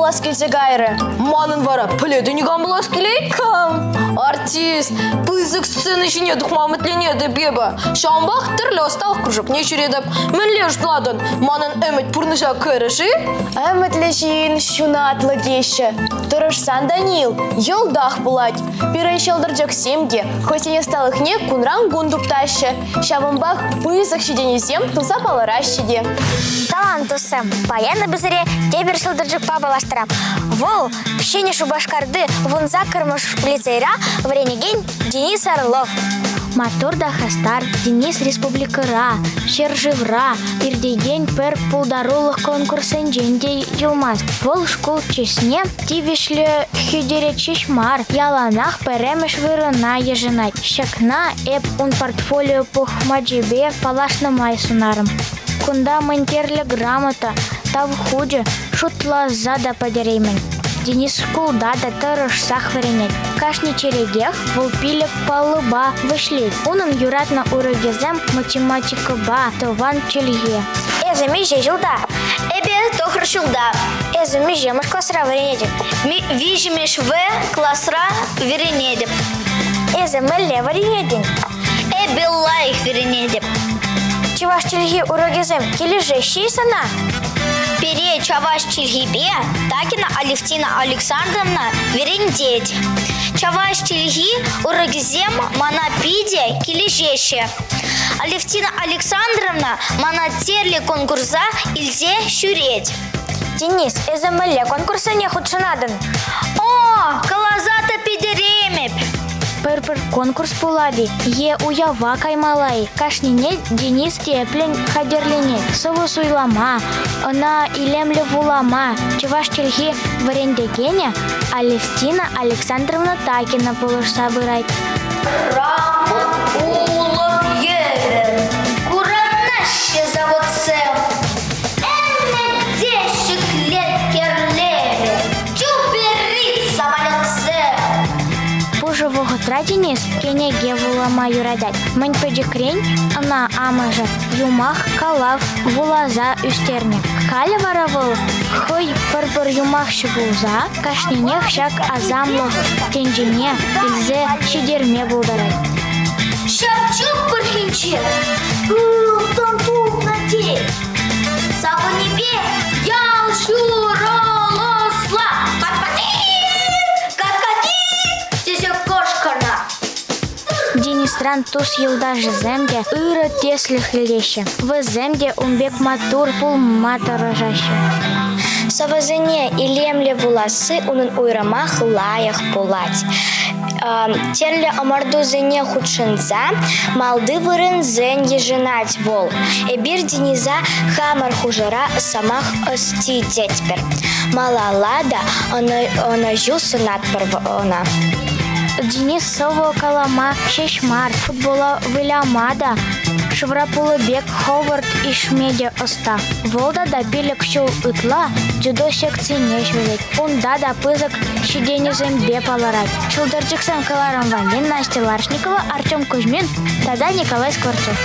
булас келсе гайры. Манын вара, піледі неган булас келейт кам. Артист, пызык сцены жіне дұқмамытленеді беба. Шамбақ түрлі осталық күржіп не жүредіп. Мінлеш бладын, манын әміт пұрныша көріші? Әмітлешін шунатлы кеші. Тұрышсан Данил, елдақ бұлад. Пирай шелдірджік семге, хотене сталық не кунран гундук тащы. Шабымбақ пызык шеденезем тұлса палыращеде. Талант тұсым, баяны бізіре тебір шелдірджік пабалаштырам. Вол, пшене шубашкарды вунза кырмыш лицейра вренеген Денис Орлов. Матурда хастар Денис Республикыра, Шерживра, ирдеген пер пулдарулық конкурсын жендей юлмаз. Вол школ чесне тивишлі хюдере чешмар, яланах перемеш вырына ежынай. Шакна эп он портфолио пухмаджибе палашна майсунарым. Кунда мантерлі грамота, тав худжи шутла зада подереймен. Денис школда да тұрыш сақ варенет. Кашни черегех волпилек палыба вышлет. Унын юратна урыгезем математика ба тован чельге. Меже жылда. Эбе тохр жылда. Меже мыш классра варенедем. Вижемеш в классра варенедем. Мэлле варенедем. Эбе лайх варенедем. Чеваш чельге урыгезем кележе шейсана. Пере чаваш чильгибе, такина Алевтина Александровна верендеть. Чаваш чильги урагзем манапиде килежеще. Алевтина Александровна манатерле конкурса ильзе щуреть. Денис, эзэмэлле конкурса не худшанадын. О, калазата пидеремеп. Пыр-пыр конкурс пулади. Е уява каймалай. Кашнине Денис теплен хадерлене. Сову суйлама. Она илемле вулама. Чеваш чельги варендегене. Алевтина Александровна Такина пулыш собирать. Рамон улов евен. Кураннаще завод сел. Энне дешек лет керлеве. Чуперит самолет сел. Пужевого традинис кенеге вулама юрадать. Мань педикрень, она амажа, юмах калав, вулаза үстерне. Халя варавыл, хой пыр-пыр юмах шыбулза, кашненех шак азамлы, тенжене, илзе шидерме булдарай. Шапчук пырхинче, тон-тук надей, саванебе, ял шуролосла, Денисран тус юлдажы земде, ыры теслі хилеще. В земде умбек матур пул мата рожаще. Савазыне илемле вуласы унын уйрамах лаях пулать. Терле омарду зене худшынза, малды вырын зен еженать вол. Эбир дениза хамар хужара самах ости детпер. Малалада она жил сынат парвона. Денис сово калама шешмар, футбола вылямада, шврапулыбек Ховард и шмеде оста. Волда да билек шул ытла, дзюдо секции не швелет. Унда да пызык шидене зембе паларать. Шулдырчиксан каларам Ванин, Настя Ларшникова, Артем Кузьмин, тогда Николай Скворцов.